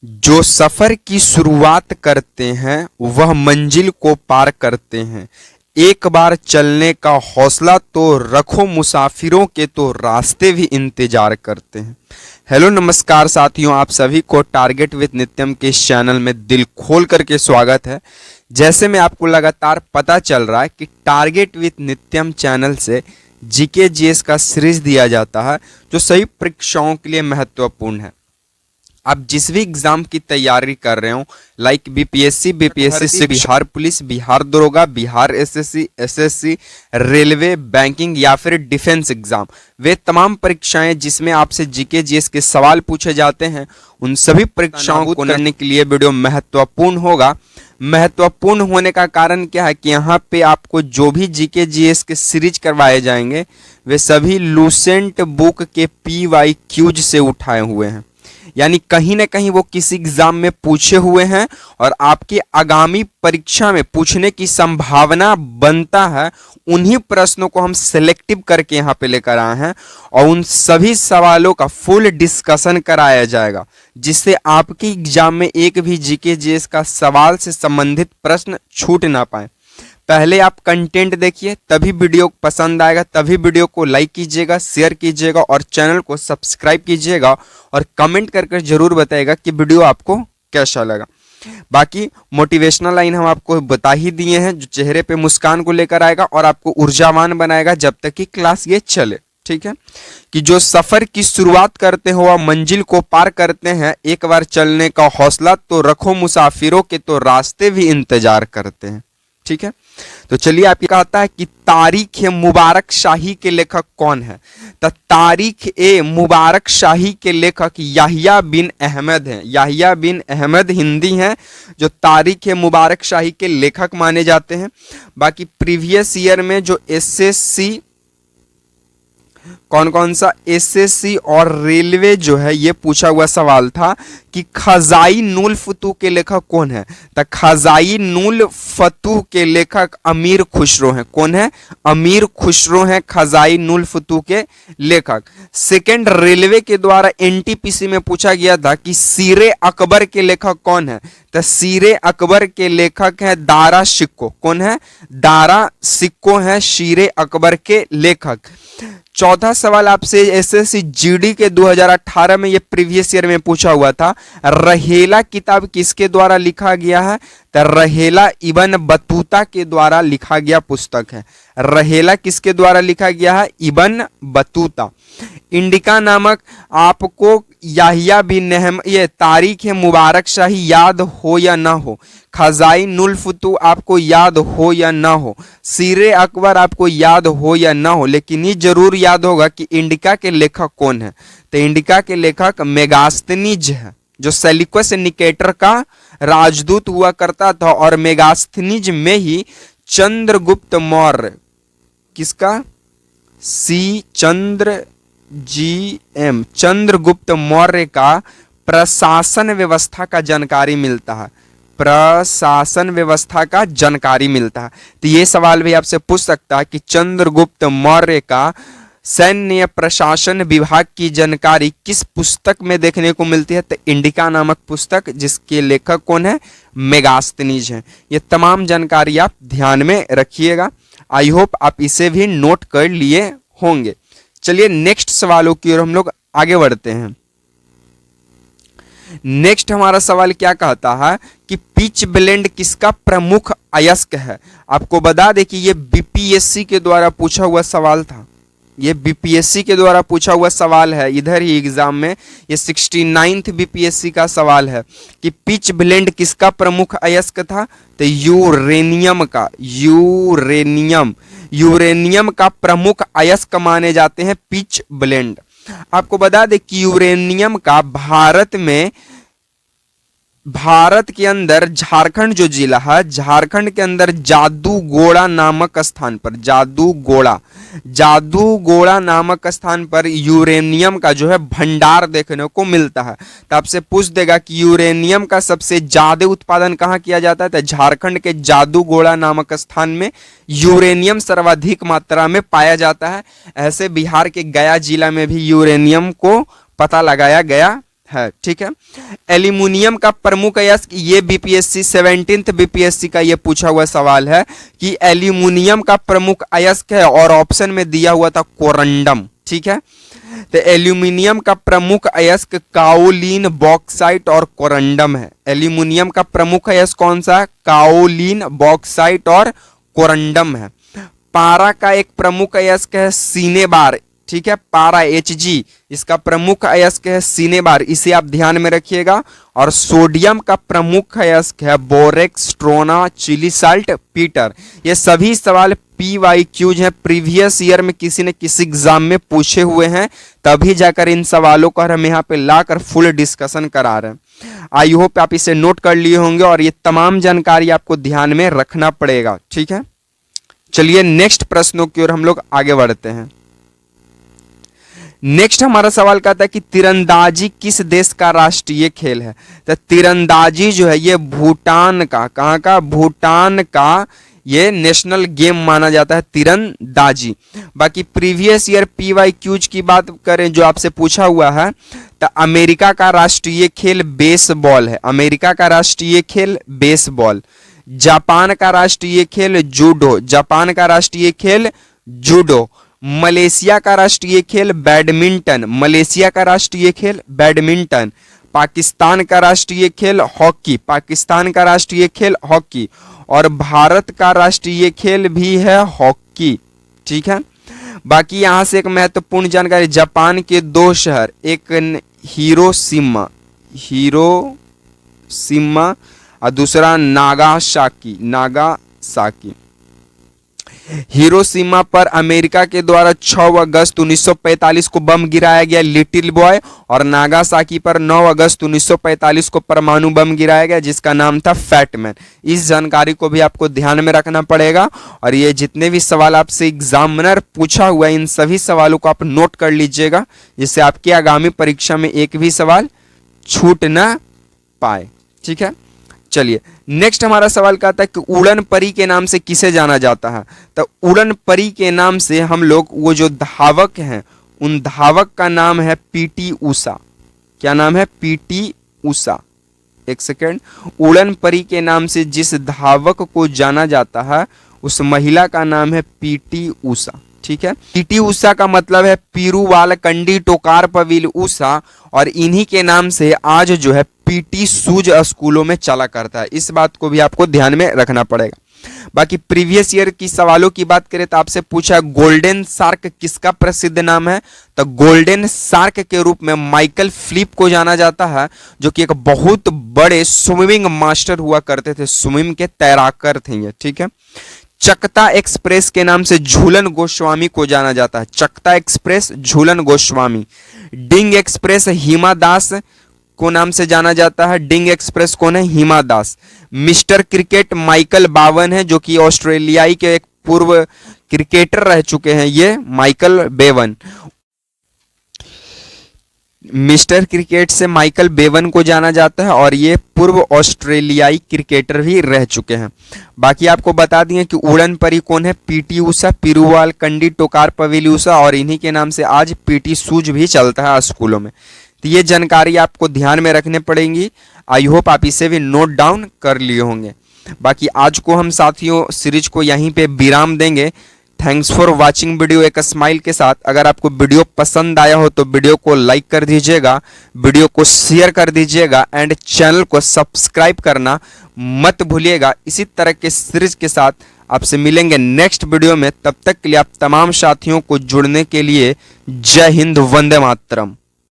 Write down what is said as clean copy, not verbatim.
जो सफर की शुरुआत करते हैं वह मंजिल को पार करते हैं। एक बार चलने का हौसला तो रखो, मुसाफिरों के तो रास्ते भी इंतजार करते हैं। हेलो नमस्कार साथियों, आप सभी को टारगेट विद नित्यम के इस चैनल में दिल खोल करके स्वागत है। जैसे में आपको लगातार पता चल रहा है कि टारगेट विद नित्यम चैनल से जीके जीएस का सीरीज दिया जाता है जो सभी परीक्षाओं के लिए महत्वपूर्ण है। आप जिस भी एग्जाम की तैयारी कर रहे हो, लाइक बीपीएससी से बिहार पुलिस, बिहार दरोगा, बिहार एसएससी, रेलवे, बैंकिंग या फिर डिफेंस एग्जाम, वे तमाम परीक्षाएं जिसमें आपसे जीके जीएस के सवाल पूछे जाते हैं, उन सभी परीक्षाओं को करने के लिए वीडियो महत्वपूर्ण होगा। महत्वपूर्ण होने का कारण क्या है कि यहाँ पे आपको जो भी जीके जीएस के सीरीज करवाए जाएंगे वे सभी लूसेंट बुक के PYQs से उठाए हुए हैं, यानी कहीं ना कहीं वो किसी एग्जाम में पूछे हुए हैं और आपकी आगामी परीक्षा में पूछने की संभावना बनता है। उन्हीं प्रश्नों को हम सिलेक्टिव करके यहाँ पे लेकर आए हैं और उन सभी सवालों का फुल डिस्कशन कराया जाएगा, जिससे आपके एग्जाम में एक भी जीके जीएस का सवाल से संबंधित प्रश्न छूट ना पाए। पहले आप कंटेंट देखिए, तभी वीडियो पसंद आएगा, तभी वीडियो को लाइक कीजिएगा, शेयर कीजिएगा और चैनल को सब्सक्राइब कीजिएगा और कमेंट करके जरूर बताइएगा कि वीडियो आपको कैसा लगा। बाकी मोटिवेशनल लाइन हम आपको बता ही दिए हैं जो चेहरे पे मुस्कान को लेकर आएगा और आपको ऊर्जावान बनाएगा जब तक कि क्लास ये चले। ठीक है, कि जो सफर की शुरुआत करते हो वह मंजिल को पार करते हैं। एक बार चलने का हौसला तो रखो, मुसाफिरों के तो रास्ते भी इंतजार करते हैं। ठीक है, तो चलिए, आप ये कहता है कि तारीख ए मुबारक शाही के लेखक कौन है? तो तारीख ए मुबारक शाही के लेखक याहिया बिन अहमद हैं। याहिया बिन अहमद हिंदी हैं जो तारीख ए मुबारक शाही के लेखक माने जाते हैं। बाकी प्रीवियस ईयर में जो एसएससी, कौन कौन सा एसएससी और रेलवे जो है ये पूछा हुआ सवाल था कि खजाई नूल फतूह के लेखक कौन है? तो खजाई नूल फतूह के लेखक अमीर खुसरो हैं। कौन है? अमीर खुसरो हैं खजाई नूल फतूह के लेखक। सेकंड, रेलवे के द्वारा एनटीपीसी में पूछा गया था कि सीरे अकबर के लेखक कौन है? तो सीरे अकबर के लेखक है दारा शिक्को। कौन है? दारा शिक्को है सीरे अकबर के लेखक। चौथा सवाल आपसे एसएससी जीडी के 2018 में ये प्रीवियस ईयर में पूछा हुआ था, रहेला किताब किसके द्वारा लिखा गया है? तो रहेला इब्न बतूता के द्वारा लिखा गया पुस्तक है। रहेला किसके द्वारा लिखा गया है? Ibn Battuta. इंडिका नामक आपको याहिया बिन अहमद, ये तारीख है मुबारक शाही याद हो या ना हो, खजाई नुल फतूह आपको याद हो या ना हो, सीरे अकबर आपको याद हो या ना हो, लेकिन ये जरूर याद होगा कि इंडिका के लेखक कौन है? तो इंडिका के लेखक मेगास्थनीज है, जो सेल्यूकस निकेटर का राजदूत हुआ करता था और मेगास्थनीज में ही चंद्रगुप्त मौर्य, किसका? चंद्रगुप्त मौर्य का प्रशासन व्यवस्था का जानकारी मिलता है। प्रशासन व्यवस्था का जानकारी मिलता है। तो ये सवाल भी आपसे पूछ सकता है कि चंद्रगुप्त मौर्य का सैन्य प्रशासन विभाग की जानकारी किस पुस्तक में देखने को मिलती है? तो इंडिका नामक पुस्तक, जिसके लेखक कौन है? मेगास्थनीज हैं। ये तमाम जानकारी आप ध्यान में रखिएगा। आई होप आप इसे भी नोट कर लिए होंगे। चलिए नेक्स्ट सवालों की ओर हम लोग आगे बढ़ते हैं। नेक्स्ट हमारा सवाल क्या कहता है कि पिच ब्लेंड किसका प्रमुख अयस्क है? आपको बता दें कि ये बीपीएससी के द्वारा पूछा हुआ सवाल था। ये बीपीएससी के द्वारा पूछा हुआ सवाल है, इधर ही एग्जाम में ये 69th बीपीएससी का सवाल है कि पिच ब्लेंड किसका प्रमुख अयस्क था? तो यूरेनियम का। यूरेनियम का प्रमुख अयस्क माने जाते हैं पिच ब्लेंड। आपको बता दें कि यूरेनियम का भारत के अंदर झारखंड जो जिला है, झारखंड के अंदर जादूगोड़ा नामक स्थान पर, जादूगोड़ा नामक स्थान पर यूरेनियम का जो है भंडार देखने को मिलता है। तो आपसे पूछ देगा कि यूरेनियम का सबसे ज्यादा उत्पादन कहाँ किया जाता है? तो झारखंड के जादूगोड़ा नामक स्थान में यूरेनियम सर्वाधिक मात्रा में पाया जाता है। ऐसे बिहार के गया जिला में भी यूरेनियम को पता लगाया गया है, ठीक है। एल्यूमिनियम का प्रमुख अयस्क, ये बीपीएससी 17th बीपीएससी का ये पूछा हुआ सवाल है कि एल्यूमिनियम का प्रमुख अयस्क है, और ऑप्शन में दिया हुआ था कोरंडम, ठीक है। तो एल्यूमिनियम का प्रमुख अयस्क काओलिन, बॉक्साइट और कोरंडम है। एल्यूमिनियम का प्रमुख अयस्क कौन सा है? काओलिन, बॉक्साइट और कोरंडम है। पारा का एक प्रमुख अयस्क है सिनेबार, ठीक है, पारा Hg इसका प्रमुख अयस्क है सिनेबार, इसे आप ध्यान में रखिएगा। और सोडियम का प्रमुख अयस्क है borax, trona, Chile saltpetre. ये सभी सवाल PYQs हैं, प्रीवियस ईयर में किसी न किसी एग्जाम में पूछे हुए हैं, तभी जाकर इन सवालों को हम यहाँ पे लाकर फुल डिस्कशन करा रहे हैं। आई होप आप इसे नोट कर लिए होंगे, और ये तमाम जानकारी आपको ध्यान में रखना पड़ेगा, ठीक है। चलिए नेक्स्ट प्रश्नों की ओर हम लोग आगे बढ़ते हैं। नेक्स्ट हमारा सवाल कहता है कि तीरंदाजी किस देश का राष्ट्रीय खेल है? तो तीरंदाजी जो है ये भूटान का, कहाँ का? भूटान का ये नेशनल गेम माना जाता है तीरंदाजी। बाकी प्रीवियस ईयर PYQs की बात करें जो आपसे पूछा हुआ है, तो अमेरिका का राष्ट्रीय खेल बेसबॉल है। अमेरिका का राष्ट्रीय खेल बेसबॉल। जापान का राष्ट्रीय खेल जूडो, जापान का राष्ट्रीय खेल जूडो। मलेशिया का राष्ट्रीय खेल बैडमिंटन, मलेशिया का राष्ट्रीय खेल बैडमिंटन। पाकिस्तान का राष्ट्रीय खेल हॉकी, पाकिस्तान का राष्ट्रीय खेल हॉकी। और भारत का राष्ट्रीय खेल भी है हॉकी, ठीक है। बाकी यहां से एक महत्वपूर्ण जानकारी, जापान के 2 शहर, एक हिरोशिमा, हिरोशिमा और दूसरा नागासाकी, नागासाकी। हिरोशिमा पर अमेरिका के द्वारा 6 अगस्त 1945 को बम गिराया गया, लिटिल बॉय। और नागासाकी पर 9 अगस्त 1945 को परमाणु बम गिराया गया, जिसका नाम था फैटमैन। इस जानकारी को भी आपको ध्यान में रखना पड़ेगा, और ये जितने भी सवाल आपसे एग्जामिनर पूछा हुआ है, इन सभी सवालों को आप नोट कर लीजिएगा, जिससे आपकी आगामी परीक्षा में एक भी सवाल छूट ना पाए, ठीक है। चलिए नेक्स्ट हमारा सवाल कहता है कि उड़न परी के नाम से किसे जाना जाता है? तो उड़न परी के नाम से हम लोग, वो जो धावक हैं, उन धावक का नाम है PT उषा। क्या नाम है? PT उषा। एक सेकेंड। उड़न परी के नाम से जिस धावक को जाना जाता है, उस महिला का नाम है PT उषा, ठीक है। PT उषा का मतलब है पीरूवालकंडी टोकार पविल उषा, और इन्हीं के नाम से आज जो है PT सूज स्कूलों में चला करता है। इस बात को भी आपको ध्यान में रखना पड़ेगा। बाकी प्रीवियस ईयर की सवालों की बात करें तो आपसे पूछा गोल्डन शार्क किसका प्रसिद्ध नाम है? तो गोल्डन शार्क के रूप में माइकल फिलिप को जाना जाता है, जो कि एक बहुत बड़े स्विमिंग मास्टर हुआ करते थे, स्विमिंग के तैराकर थे ये, ठीक है। चकता एक्सप्रेस के नाम से झूलन गोस्वामी को जाना जाता है। चकता एक्सप्रेस झूलन गोस्वामी। डिंग एक्सप्रेस हिमा दास को नाम से जाना जाता है। डिंग एक्सप्रेस कौन है? Hima Das. Mister cricket Michael बावन है, जो कि ऑस्ट्रेलियाई के एक पूर्व क्रिकेटर रह चुके हैं, ये माइकल बेवन। मिस्टर क्रिकेट से माइकल बेवन को जाना जाता है, और ये पूर्व ऑस्ट्रेलियाई क्रिकेटर भी रह चुके हैं। बाकी आपको बता दिए कि उड़न परी कौन है? PT उषा, पीरूवालकंडी टोकार पविल उषा, और इन्हीं के नाम से आज PT सूज भी चलता है स्कूलों में। तो ये जानकारी आपको ध्यान में रखने पड़ेंगी। आई होप आप इसे भी नोट डाउन कर लिए होंगे। बाकी आज को हम साथियों सीरीज को यहीं पे विराम देंगे। थैंक्स फॉर वाचिंग वीडियो एक स्माइल के साथ। अगर आपको वीडियो पसंद आया हो तो वीडियो को लाइक कर दीजिएगा, वीडियो को शेयर कर दीजिएगा, एंड चैनल को सब्सक्राइब करना मत भूलिएगा। इसी तरह के सीरीज के साथ आपसे मिलेंगे नेक्स्ट वीडियो में। तब तक के लिए आप तमाम साथियों को जुड़ने के लिए जय हिंद, वंदे मातरम।